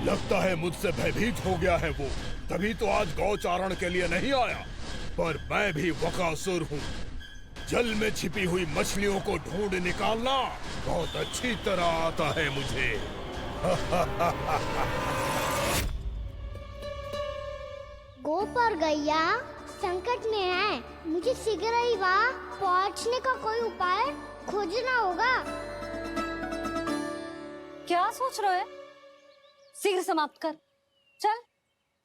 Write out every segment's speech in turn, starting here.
लगता है मुझसे भयभीत हो गया है वो, तभी तो आज गौचारण के लिए नहीं आया। पर मैं भी बकासुर हूँ। जल में छिपी हुई मछलियों को ढूंढ निकालना बहुत अच्छी तरह आता है मुझे। गोपर गैया संकट में है, मुझे शीघ्र ही वहाँ पहुँचने का कोई उपाय खोजना होगा। क्या सोच रहे है? शीघ्र समाप्त कर, चल।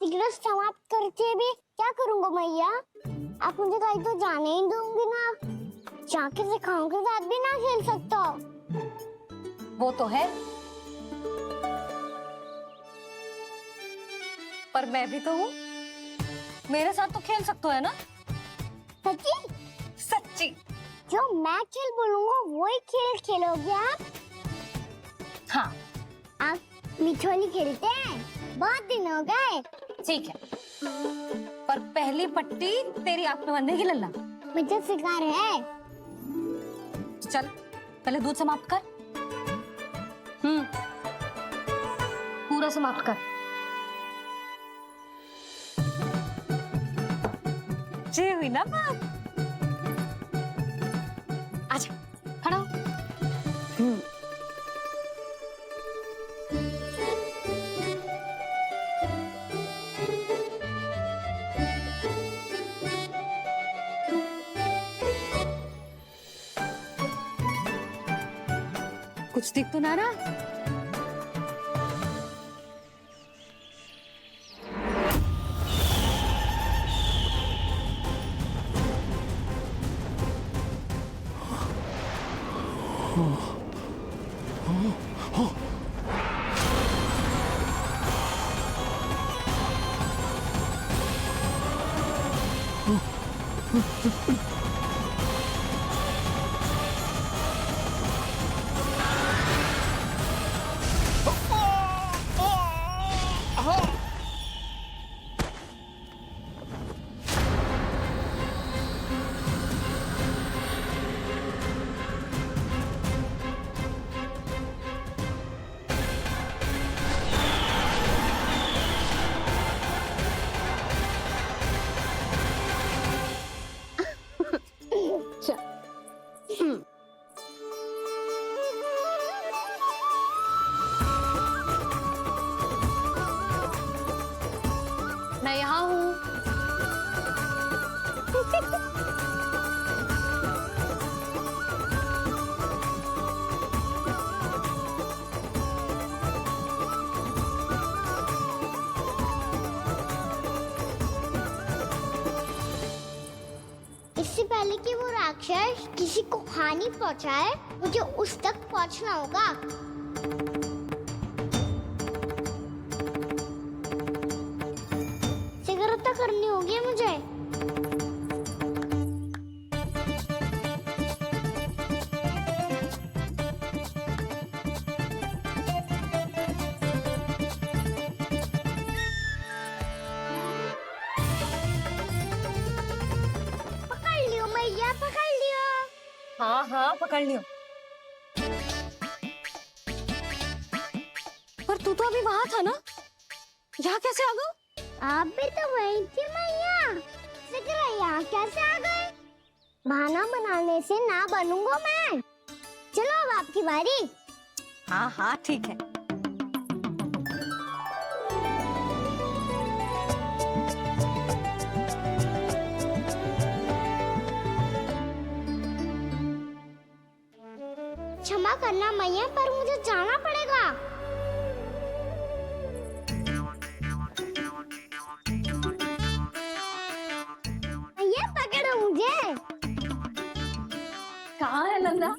शीघ्र समाप्त करके भी क्या करूँगा मैया? आप मुझे कहीं तो जाने ही दूंगी ना। जाके सिखाओं के साथ भी ना खेल सकता। वो तो है, पर मैं भी तो हूँ, मेरे साथ तो खेल सकते हो, है ना? सच्ची? सच्ची। जो मैं खेल बोलूँगा वही खेल खेलोगे आप? हाँ। आप मिठोली खेलते हैं? बहुत दिन हो गए। ठीक है, पर पहली पट्टी तेरी आंख में बंधेगी लल्ला। मुझे शिकार है। चल, पहले दूध समाप्त कर। पूरा समाप्त कर। ये हुई ना बात। आजा, खड़ा हो। कुछ दिख तो ना रहा। मैं यहाँ हूँ। इससे पहले कि वो राक्षस किसी को हानि पहुंचाए, मुझे उस तक पहुंचना होगा। शीघ्रता करनी होगी मुझे। पकड़ लियो मैया, पकड़ लियो। हाँ हाँ, पकड़ लियो। पर तू तो अभी वहां था ना, यहाँ कैसे आ गया? आप भी तो वही थी मैया। शीघ्र यहाँ कैसे आ गए? बहाना बनाने से ना बनूंगा मैं। चलो अब आपकी बारी। हाँ हाँ, ठीक है। क्षमा करना मैया, पर मुझे जाना पड़ेगा। मैया पकड़ो मुझे। कहाँ है लल्ला?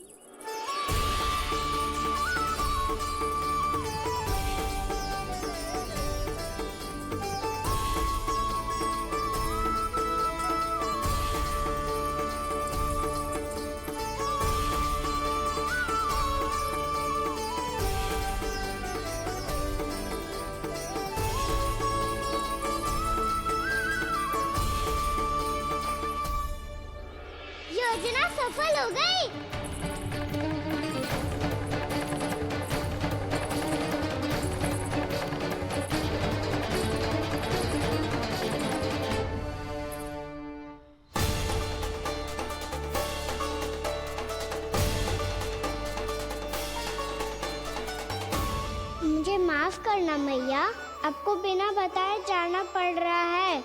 योजना सफल हो गई। करना मैया, आपको बिना बताए जाना पड़ रहा है।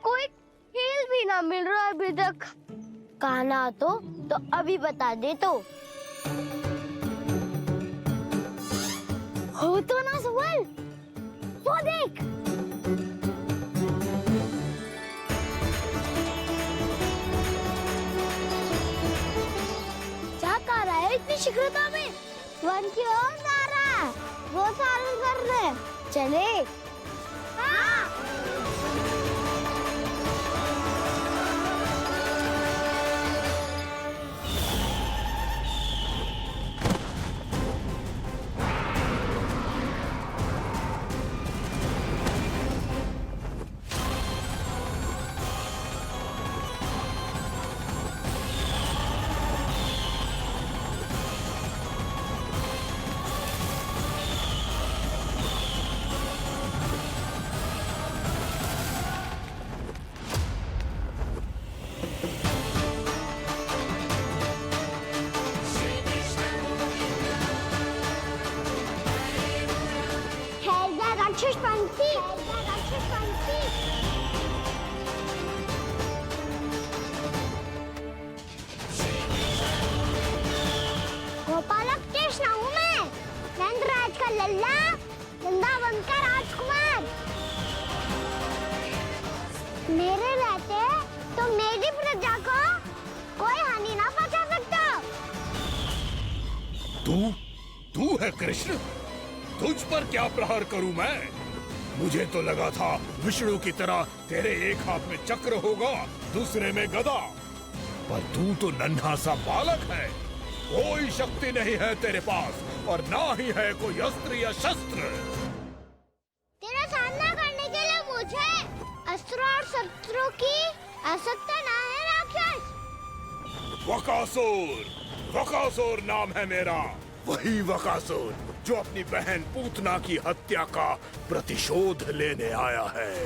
कोई खेल भी ना मिल रहा अभी तक। कहना तो अभी बता दे तो। हो तो ना सवाल, वो देख। क्या कर रहा है इतनी शीघ्रता में? वन की ओर जा रहा है, वो सारे कर रहे। चले। हाँ। राक्षस पंछी, राक्षस पंछी। गोपालक कृष्ण हूँ मैं, नंदराज का लल्ला, वृंदावन का राजकुमार। मेरे रहते तो मेरी प्रजा को कोई हानि ना पहुंचा सकता। तू है कृष्ण? तुझ पर क्या प्रहार करूं मैं? मुझे तो लगा था विष्णु की तरह तेरे एक हाथ में चक्र होगा, दूसरे में गदा, पर तू तो नन्हा सा बालक है। कोई शक्ति नहीं है तेरे पास और ना ही है कोई अस्त्र या शस्त्र। तेरा सामना करने के लिए मुझे अस्त्र और शस्त्रों की आवश्यकता ना है राक्षस। वकासुर, वकासुर नाम है मेरा, वही वकासुर जो अपनी बहन पूतना की हत्या का प्रतिशोध लेने आया है।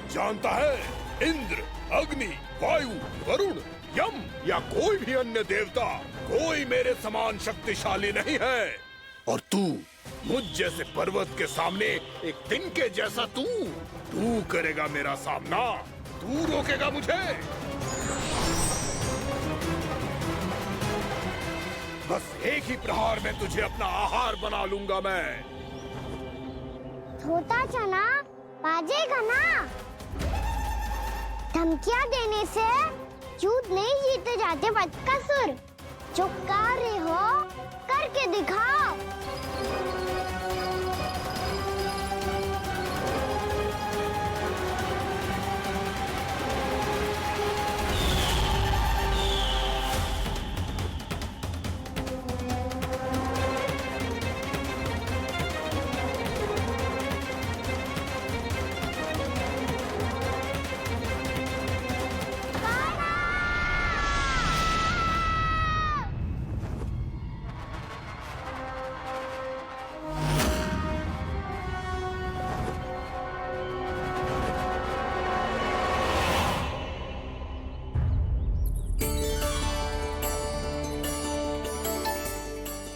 जानता है, इंद्र, अग्नि, वायु, वरुण, यम या कोई भी अन्य देवता कोई मेरे समान शक्तिशाली नहीं है। और तू, मुझ जैसे पर्वत के सामने एक तिनके जैसा तू करेगा मेरा सामना? तू रोकेगा मुझे? बस एक ही प्रहार में तुझे अपना आहार बना लूंगा मैं। छोटा चना बाजेगा ना। धमकियां देने से युद्ध नहीं जीते जाते बदकसूर। जो कार्य हो करके दिखाओ।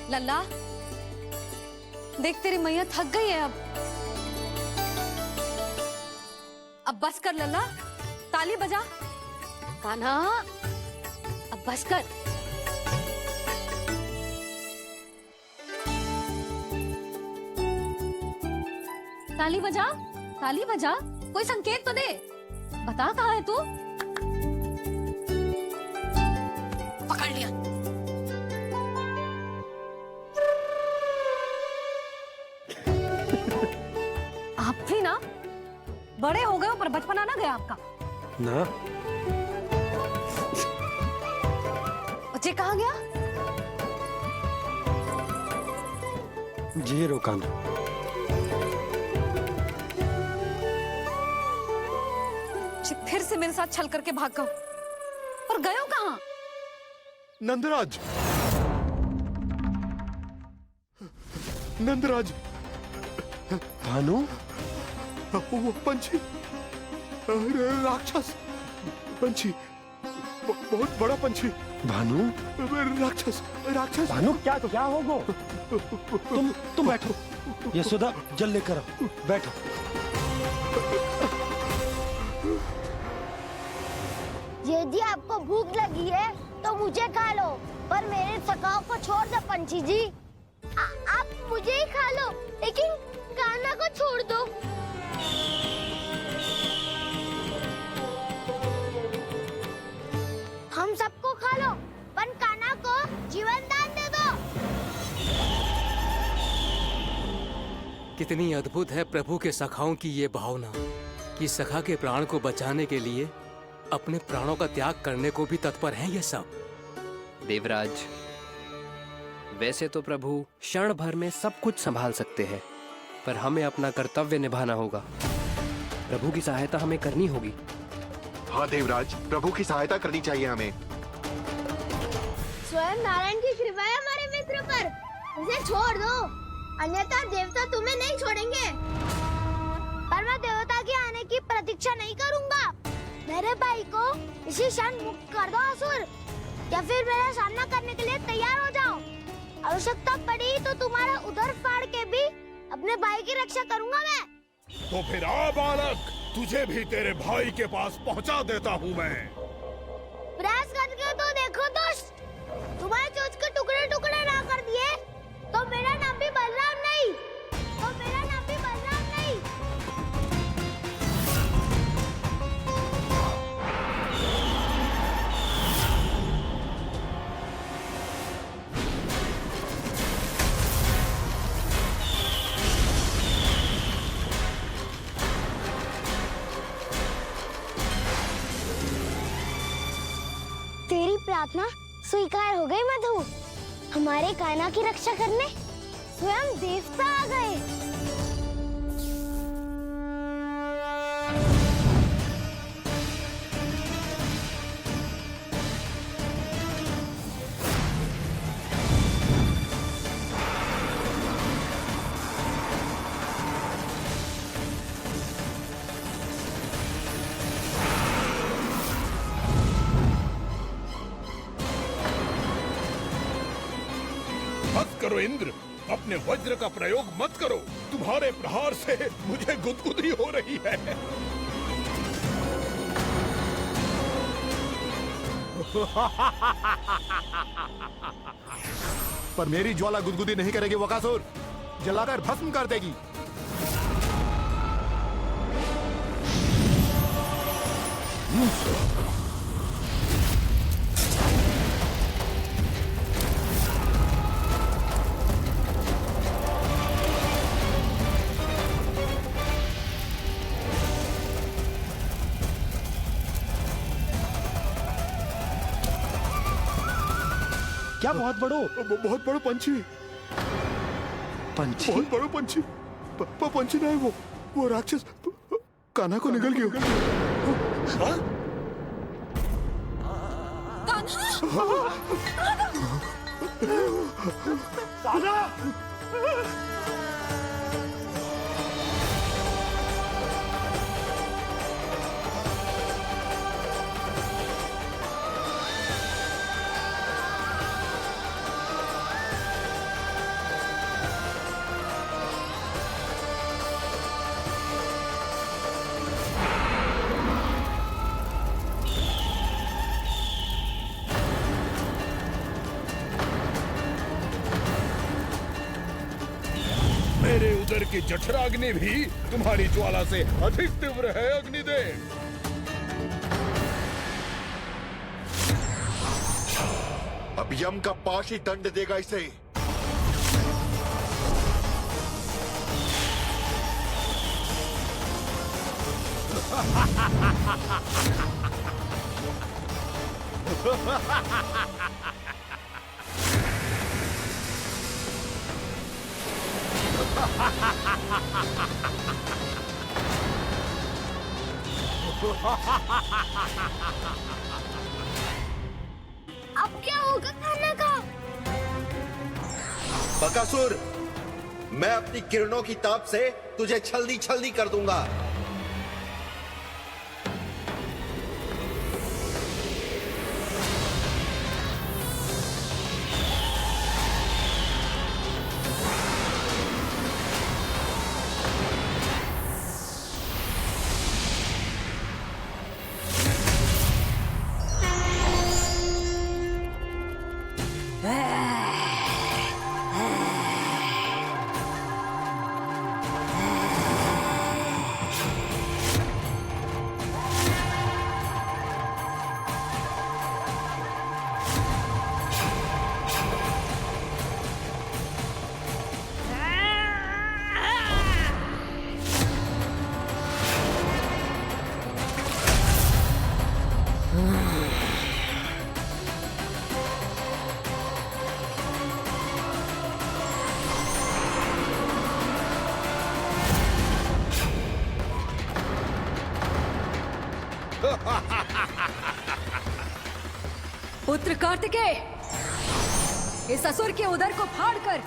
लल्ला, देख तेरी मैया थक गई है अब बस कर लल्ला, ताली बजा। कान्हा, अब बस कर। ताली बजा, ताली बजा, कोई संकेत तो दे, बता कहाँ है तू? पकड़ लिया। आप भी ना बड़े हो गए हो पर बचपना ना गया आपका ना। बच्चे कहाँ गया? ये रो कान्हा। फिर से मेरे साथ छल करके भाग गए और गए हो कहाँ? नंदराज, नंदराज, भानु, वो पंछी, राक्षस पंछी, बहुत बड़ा पंछी। भानु, राक्षस, राक्षस। भानु, क्या होगा? तुम बैठो। यशोदा, जल लेकर आओ, बैठो। यदि आपको भूख लगी है तो मुझे खा लो, पर मेरे थकाव को छोड़ दो पंछी जी। आप मुझे ही खा लो, लेकिन कान्हा को छोड़ दो। हम सबको खा लो, पर कान्हा को जीवन दान दे दो। कितनी अद्भुत है प्रभु के सखाओं की ये भावना कि सखा के प्राण को बचाने के लिए अपने प्राणों का त्याग करने को भी तत्पर हैं ये सब। देवराज, वैसे तो प्रभु क्षण भर में सब कुछ संभाल सकते हैं, पर हमें अपना कर्तव्य निभाना होगा। प्रभु की सहायता हमें करनी होगी। हाँ देवराज, प्रभु की सहायता करनी चाहिए हमें। स्वयं नारायण की कृपा है हमारे मित्र पर, उसे छोड़ दो, अन्यथा देवता तुम्हें नहीं छोड़ेंगे। पर मैं देवता के आने की प्रतीक्षा नहीं करूंगा। मेरे भाई को इसी क्षण मुक्त कर दो असुर, या फिर मेरा सामना करने के लिए तैयार हो जाओ। आवश्यकता पड़ी तो तुम्हारा उधर फाड़ के भी अपने भाई की रक्षा करूंगा मैं। तो फिर आ बालक, तुझे भी तेरे भाई के पास पहुंचा देता हूँ मैं। प्रयास करके तो देखो दोस्त, तुम्हारे चोच के टुकड़े टुकड़े ना कर दिए तो मेरा नाम भी बलराम नहीं, तो मेरा नाम भी बलराम नहीं। तेरी प्रार्थना स्वीकार हो गई मधु। हमारे कान्हा की रक्षा करने स्वयं देवता आ गए। मत करो इंद्र, अपने वज्र का प्रयोग मत करो। तुम्हारे प्रहार से मुझे गुदगुदी हो रही है। पर मेरी ज्वाला गुदगुदी नहीं करेगी वकासुर, जलाकर भस्म कर देगी। क्या बहुत बड़ो? बहुत बड़ा पंछी, पंछी? बहुत बड़ा पंछी। पंछी नहीं, वो राक्षस कान्हा को निगल गया। हाँ? मेरे उदर की जठराग्नि भी तुम्हारी ज्वाला से अधिक तीव्र है अग्निदेव। अब यम का पाश ही दंड देगा इसे। अब क्या होगा खाने का? बकासुर, मैं अपनी किरणों की ताप से तुझे छल्दी छल्दी कर दूंगा। पुत्र कार्तिकेय, इस असुर के उदर को फाड़कर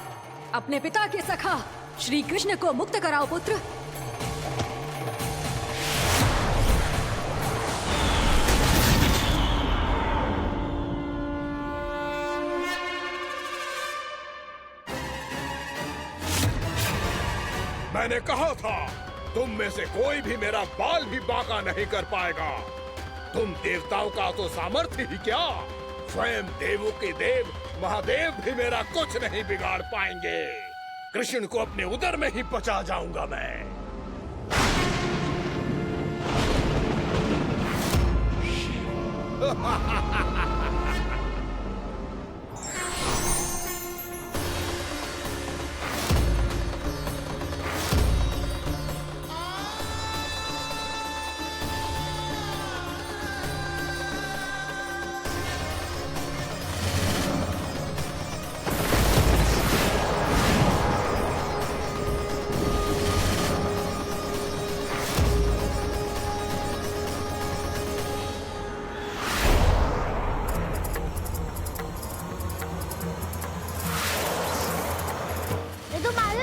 अपने पिता के सखा श्री कृष्ण को मुक्त कराओ पुत्र। मैंने कहा था, तुम में से कोई भी मेरा बाल भी बांका नहीं कर पाएगा। तुम देवताओं का तो सामर्थ्य ही क्या, स्वयं देवों के देव महादेव भी मेरा कुछ नहीं बिगाड़ पाएंगे। कृष्ण को अपने उदर में ही पचा जाऊंगा मैं।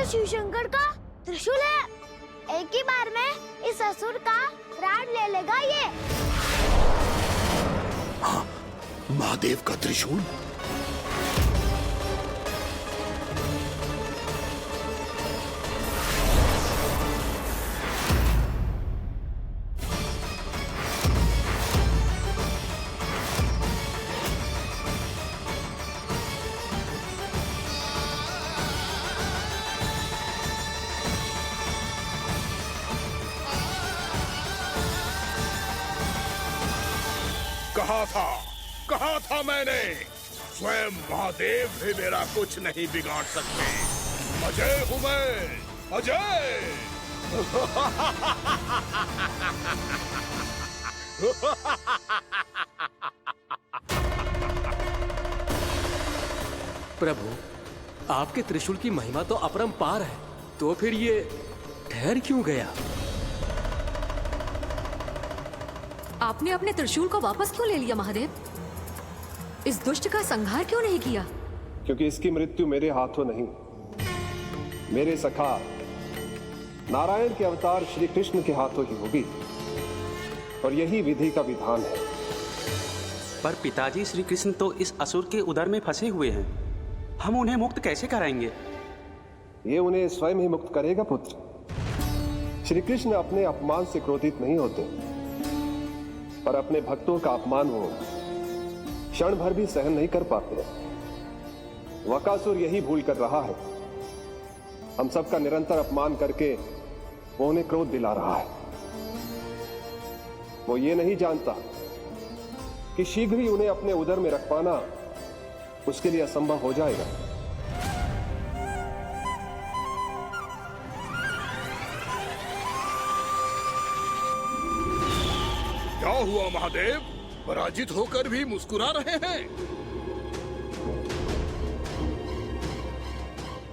शिव शंकर का त्रिशूल है। एक ही बार में इस असुर का प्राण ले लेगा ये। हाँ, महादेव का त्रिशूल। कहा था मैंने, स्वयं महादेव भी मेरा कुछ नहीं बिगाड़ सकते। अजय हूं मैं, अजय। प्रभु, आपके त्रिशूल की महिमा तो अपरंपार है, तो फिर ये ठहर क्यों गया? आपने अपने त्रिशूल को वापस क्यों ले लिया महादेव? इस दुष्ट का संहार क्यों नहीं किया? क्योंकि इसकी मृत्यु मेरे हाथों नहीं, मेरे सखा नारायण के अवतार श्री कृष्ण के हाथों ही होगी, और यही विधि का विधान है। पर पिताजी, श्री कृष्ण तो इस असुर के उदर में फंसे हुए हैं, हम उन्हें मुक्त कैसे कराएंगे? ये उन्हें स्वयं ही मुक्त करेगा पुत्र। श्री कृष्ण अपने अपमान से क्रोधित नहीं होते, पर अपने भक्तों का अपमान वो क्षण भर भी सहन नहीं कर पाते। वकासुर यही भूल कर रहा है, हम सबका निरंतर अपमान करके वो उन्हें क्रोध दिला रहा है। वो ये नहीं जानता कि शीघ्र ही उन्हें अपने उदर में रख पाना उसके लिए असंभव हो जाएगा। क्या हुआ महादेव, पराजित होकर भी मुस्कुरा रहे हैं?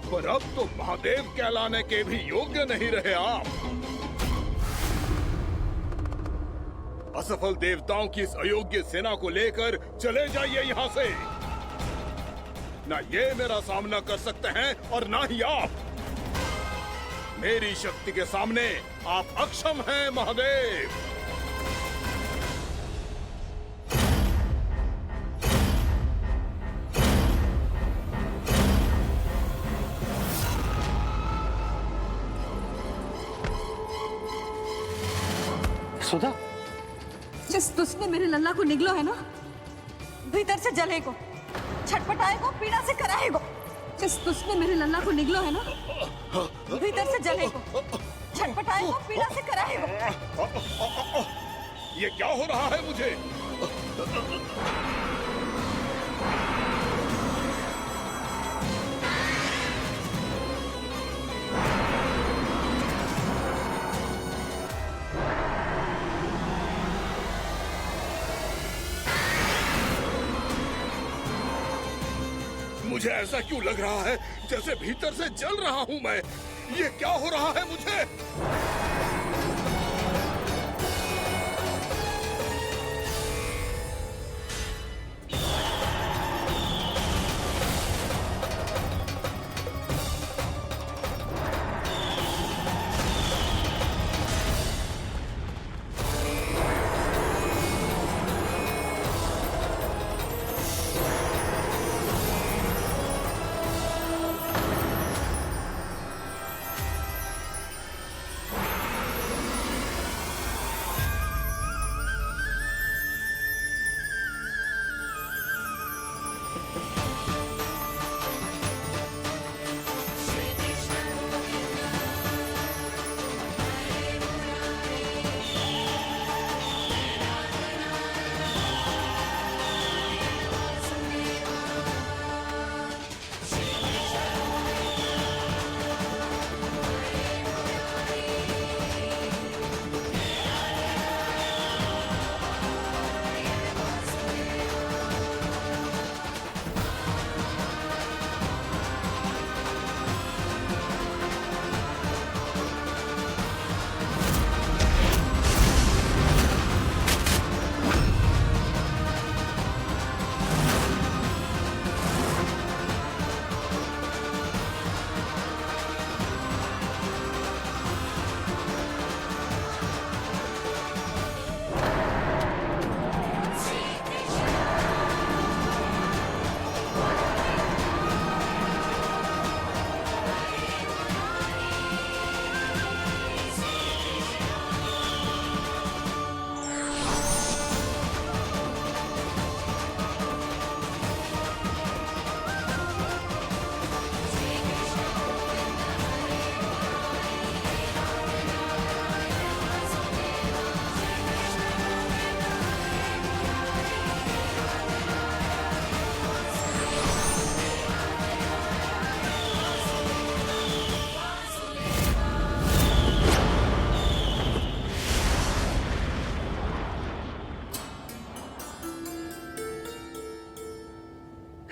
पर अब तो महादेव कहलाने के भी योग्य नहीं रहे आप। असफल देवताओं की इस अयोग्य सेना को लेकर चले जाइए यहाँ से। ना ये मेरा सामना कर सकते हैं और ना ही आप। मेरी शक्ति के सामने आप अक्षम हैं महादेव। सुधा, जिस तुझने मेरे लल्ला को निगलो है ना, भीतर से जलेगो, छटपटाएगो, पीड़ा से कराएगो। जिस तुझने मेरे लल्ला को निगलो है ना, भीतर से जलेगो, छटपटाएगो, पीड़ा से कराएगो। ये क्या हो रहा है मुझे? मुझे ऐसा क्यों लग रहा है जैसे भीतर से जल रहा हूं मैं? ये क्या हो रहा है मुझे?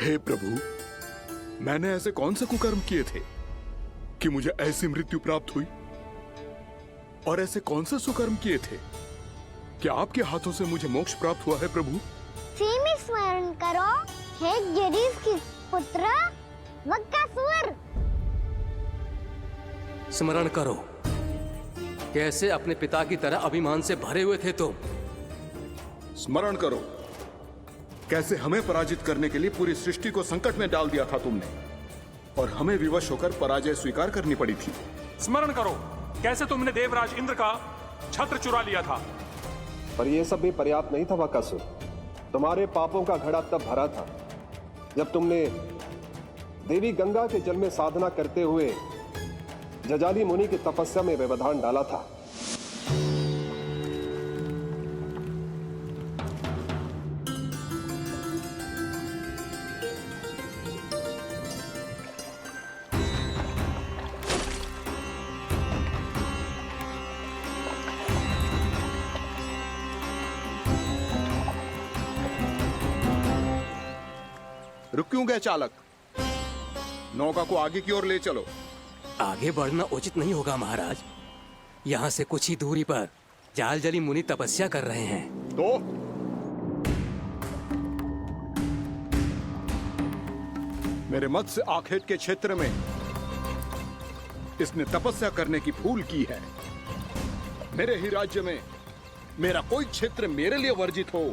हे प्रभु, मैंने ऐसे कौन से कुकर्म किए थे कि मुझे ऐसी मृत्यु प्राप्त हुई? और ऐसे कौन से सुकर्म किए थे कि आपके हाथों से मुझे मोक्ष प्राप्त हुआ है प्रभु? में स्मरण करो, हे गिरीश की पुत्र वक्कासुर। स्मरण करो, कैसे अपने पिता की तरह अभिमान से भरे हुए थे तुम। स्मरण करो, कैसे हमें पराजित करने के लिए पूरी सृष्टि को संकट में डाल दिया था तुमने, और हमें विवश होकर पराजय स्वीकार करनी पड़ी थी। स्मरण करो, कैसे तुमने देवराज इंद्र का छत्र चुरा लिया था। पर यह सब भी पर्याप्त नहीं था वक्कासुर। तुम्हारे पापों का घड़ा तब भरा था जब तुमने देवी गंगा के जल में साधना करते हुए जजाली मुनि की तपस्या में व्यवधान डाला था। रुक क्यों गए चालक? नौका को आगे की ओर ले चलो। आगे बढ़ना उचित नहीं होगा महाराज। यहाँ से कुछ ही दूरी पर जालजली मुनि तपस्या कर रहे हैं। तो मेरे मत्स्य आखेट के क्षेत्र में इसने तपस्या करने की भूल की है। मेरे ही राज्य में मेरा कोई क्षेत्र मेरे लिए वर्जित हो,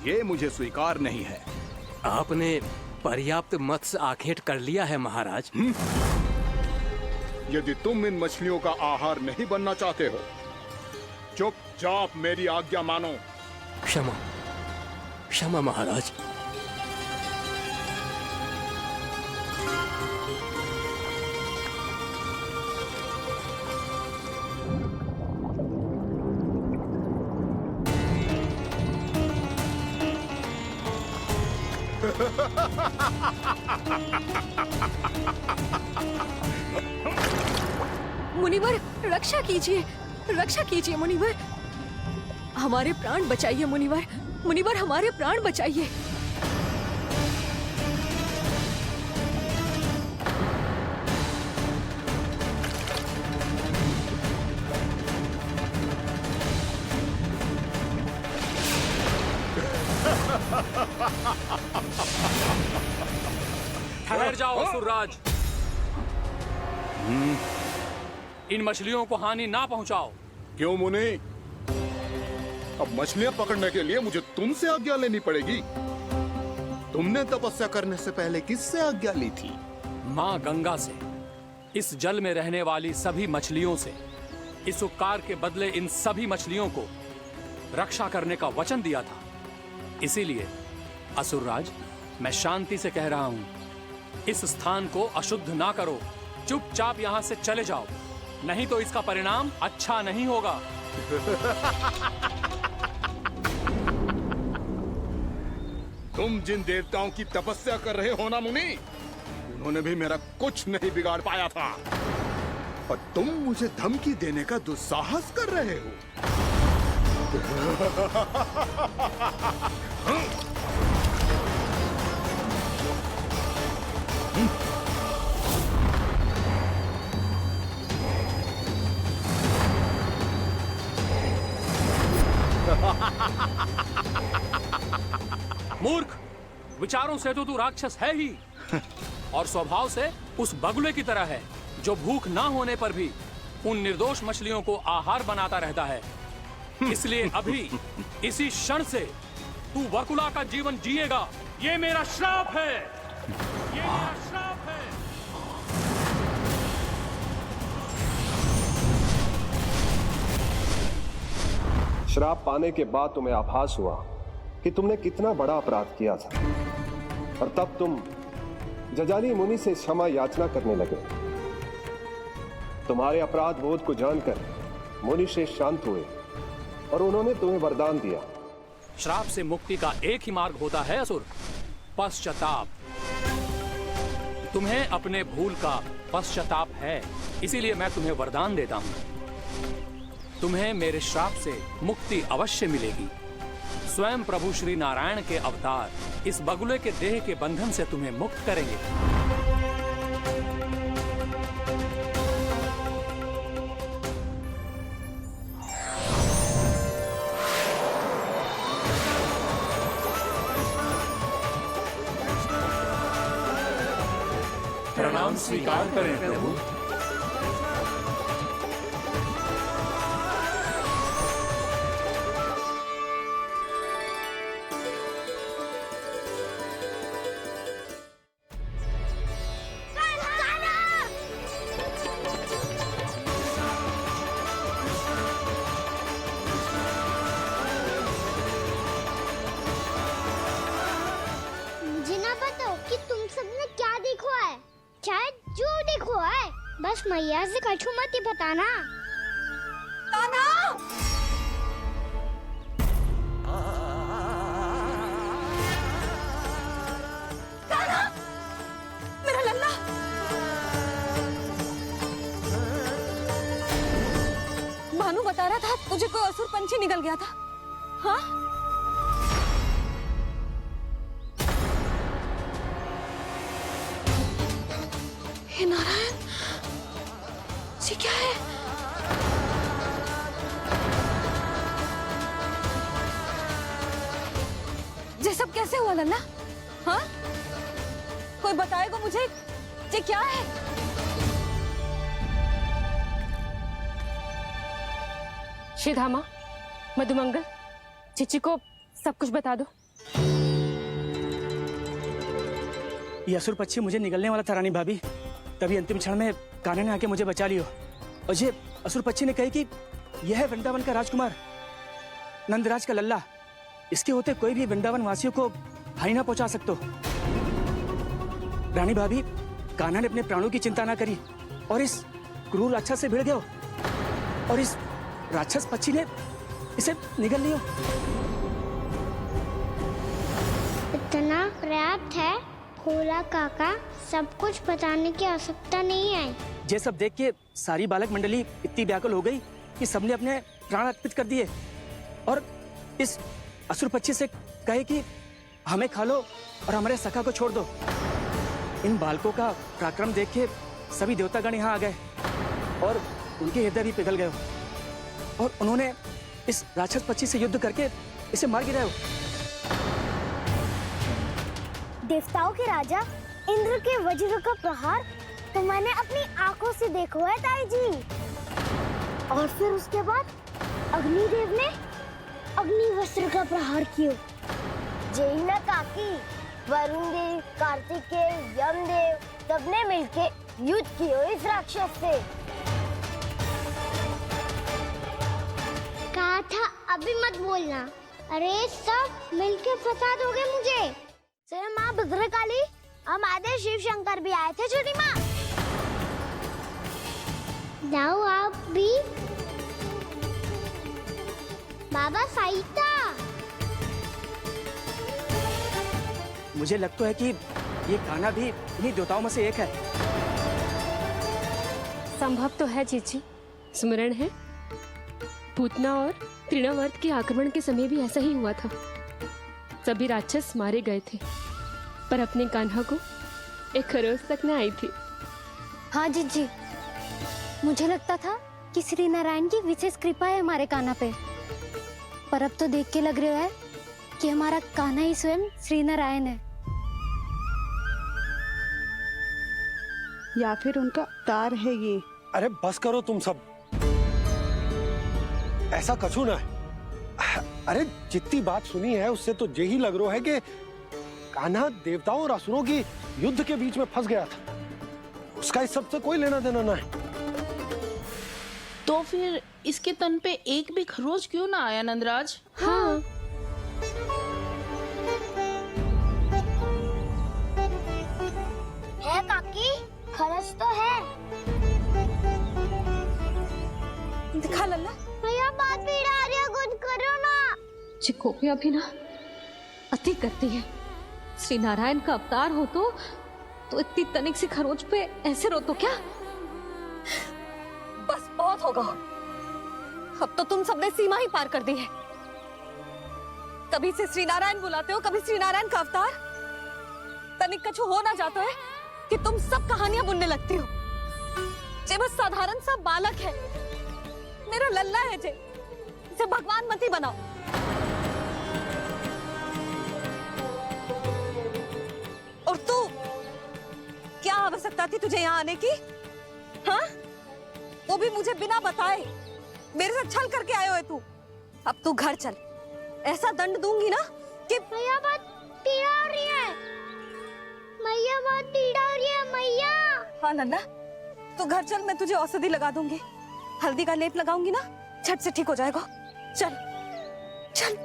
ये मुझे स्वीकार नहीं है। आपने पर्याप्त मत्स्य आखेट कर लिया है महाराज। यदि तुम इन मछलियों का आहार नहीं बनना चाहते हो, चुपचाप मेरी आज्ञा मानो। क्षमा, क्षमा महाराज। मुनिवर, रक्षा कीजिए, रक्षा कीजिए मुनिवर। हमारे प्राण बचाइए मुनिवर, मुनिवर हमारे प्राण बचाइए। ठहर जाओ असुरराज। इन मछलियों को हानि ना पहुंचाओ। क्यों मुनि? अब मछलियां पकड़ने के लिए मुझे तुमसे आज्ञा लेनी पड़ेगी। तुमने तपस्या करने से पहले किससे आज्ञा ली थी? माँ गंगा से, इस जल में रहने वाली सभी मछलियों से। इस उपकार के बदले इन सभी मछलियों को रक्षा करने का वचन दिया था। इसीलिए असुरराज, मैं शांति से कह रहा हूं, इस स्थान को अशुद्ध ना करो। चुपचाप यहां से चले जाओ, नहीं तो इसका परिणाम अच्छा नहीं होगा। तुम जिन देवताओं की तपस्या कर रहे हो ना मुनि, उन्होंने भी मेरा कुछ नहीं बिगाड़ पाया था, और तुम मुझे धमकी देने का दुस्साहस कर रहे हो। मूर्ख, विचारों से तो तू राक्षस है ही, और स्वभाव से उस बगुले की तरह है जो भूख ना होने पर भी उन निर्दोष मछलियों को आहार बनाता रहता है। इसलिए अभी इसी क्षण से तू वकुला का जीवन जिएगा। ये मेरा श्राप है, ये मेरा श्राप है। श्राप पाने के बाद तुम्हें आभास हुआ कि तुमने कितना बड़ा अपराध किया था, और तब तुम जजाली मुनि से क्षमा याचना करने लगे। तुम्हारे अपराध बोध को जानकर मुनि श्रेष्ठ शांत हुए और उन्होंने तुम्हें वरदान दिया। श्राप से मुक्ति का एक ही मार्ग होता है असुर, पश्चाताप। तुम्हें अपने भूल का पश्चाताप है, इसीलिए मैं तुम्हें वरदान देता हूं। तुम्हें मेरे श्राप से मुक्ति अवश्य मिलेगी। स्वयं प्रभु श्री नारायण के अवतार इस बगुले के देह के बंधन से तुम्हें मुक्त करेंगे। प्रणाम स्वीकार करें प्रभु। बस मैया से कछु मत ही बताना। ताना! ताना! मेरा लल्ला! भानु बता रहा था तुझे कोई असुर पंछी निकल गया था। हाँ? हे नारायण, ये क्या है? ये सब कैसे हुआ लल्ला? हाँ, कोई बताएगा मुझे ये क्या है? श्रीधामा, मधुमंगल, चिची को सब कुछ बता दो। ये असुर पक्षी मुझे निगलने वाला था रानी भाभी, तभी अंतिम क्षण में कान्हा ने आके मुझे बचा लियो। और ये असुर पक्षी ने कही कि यह है वृंदावन का राजकुमार, नंदराज का लल्ला। इसके होते कोई भी वृंदावन वासियों को हानि ना पहुंचा सकते। रानी भाभी, कान्हा ने अपने प्राणों की चिंता ना करी और इस क्रूर राक्षस से भिड़ गयो, और इस राक्षस पक्षी ने इसे निगल लियो। इतना पर्याप्त है भोला काका, सब कुछ बताने की आवश्यकता नहीं है। ये सब देख के सारी बालक मंडली इतनी व्याकुल हो गई कि सबने अपने प्राण अर्पित कर दिए और इस असुर पक्षी से कहे कि हमें खा लो और हमारे सखा को छोड़ दो। इन बालकों का पराक्रम देख के सभी देवतागण यहाँ आ गए और उनके हृदय भी पिघल गए और उन्होंने इस राक्षस पक्षी से युद्ध करके इसे मार गिराया। देवताओं के राजा इंद्र के वज्र का प्रहार तो मैंने अपनी आंखों से देखा है ताई जी। और फिर उसके बाद अग्निदेव ने अग्निवस्त्र का प्रहार किया। जय ना काकी, वरुण देव, कार्तिकेय, यमदेव सबने मिलके युद्ध किया इस राक्षस से। कहा था अभी मत बोलना, अरे सब मिलके फंसा दोगे मुझे। सर माँ भद्रकाली, हम आदे शिव शंकर भी आए थे छोटी माँ। जाओ आप भी। बाबा साईता, मुझे लगता है कि ये कान्हा भी इन्हीं देवताओं में से एक है। संभव तो है चीची। स्मरण है, पूतना और तृणावर्त के आक्रमण के समय भी ऐसा ही हुआ था। सभी राक्षस मारे गए थे, पर अपने कान्हा को एक खरोच तक न आई थी। हाँ जीजी, मुझे लगता था कि श्री नारायण की विशेष कृपा है हमारे कान्हा पे, पर अब तो देख के लग रहा है कि हमारा कान्हा ही स्वयं श्री नारायण है। या फिर उनका अवतार है ये। अरे बस करो तुम सब, ऐसा कछु ना है। अरे जितनी बात सुनी है उससे तो यही लग रहा है कि कान्हा देवताओं और असुरों की युद्ध के बीच में फंस गया था। उसका इस सब से कोई लेना देना ना है। तो फिर इसके तन पे एक भी खरोच क्यों ना आया नंदराज? हाँ, है काकी, खरच तो है। दिखा लल्ला। भैया बात पीड़ा आ रही है, कुछ करो ना। चिकोपिया भी ना अति करती है। श्री नारायण का अवतार हो तो इतनी तनिक सी खरोच पे ऐसे रो तो क्या? बस बहुत होगा। अब तो तुम सबने सीमा ही पार कर दी है। कभी से श्री नारायण बुलाते हो, कभी श्री नारायण का अवतार। तनिक कछु हो ना जाता है कि तुम सब कहानियां बुनने लगती हो। जे बस साधारण सा बालक है, मेरा लल्ला है जे, इसे भगवान मत ही बनाओ। और तू, क्या आवश्यकता थी तुझे यहाँ आने की? हाँ, वो भी मुझे बिना बताए मेरे से छल करके आए हो तू। अब तू घर चल, ऐसा दंड दूंगी ना कि मैया बहुत पीड़ा हो रही है। मैया बहुत पीड़ा हो रही है मैया। हाँ नन्ना, तू घर चल, मैं तुझे औषधि लगा दूंगी। हल्दी का लेप लगाऊंगी ना, झट से ठीक हो जाएगा। चल चल।